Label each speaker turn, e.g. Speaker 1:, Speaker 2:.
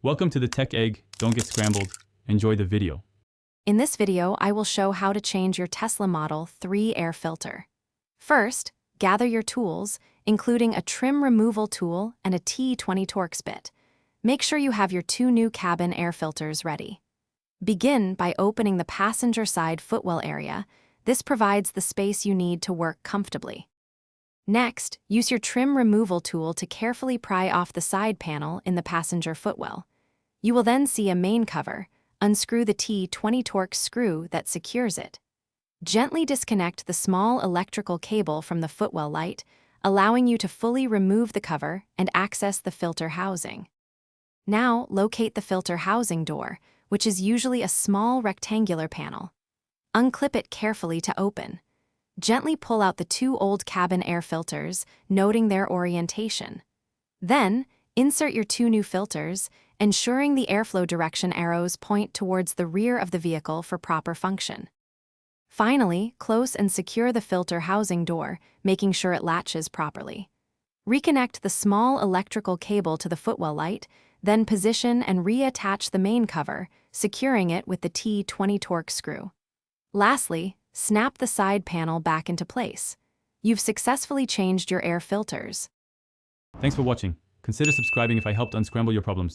Speaker 1: Welcome to the Tech Egg. Don't get scrambled. Enjoy the video.
Speaker 2: In this video, I will show how to change your Tesla Model 3 air filter. First, gather your tools, including a trim removal tool and a T20 Torx bit. Make sure you have your two new cabin air filters ready. Begin by opening the passenger side footwell area. This provides the space you need to work comfortably. Next, use your trim removal tool to carefully pry off the side panel in the passenger footwell. You will then see a main cover. Unscrew the T20 Torx screw that secures it. Gently disconnect the small electrical cable from the footwell light, allowing you to fully remove the cover and access the filter housing. Now, locate the filter housing door, which is usually a small rectangular panel. Unclip it carefully to open. Gently pull out the two old cabin air filters, noting their orientation. Then, insert your two new filters, ensuring the airflow direction arrows point towards the rear of the vehicle for proper function. Finally, close and secure the filter housing door, making sure it latches properly. Reconnect the small electrical cable to the footwell light, then position and reattach the main cover, securing it with the T20 Torx screw. Lastly, snap the side panel back into place. You've successfully changed your air filters.
Speaker 1: Thanks for watching. Consider subscribing if I helped unscramble your problems.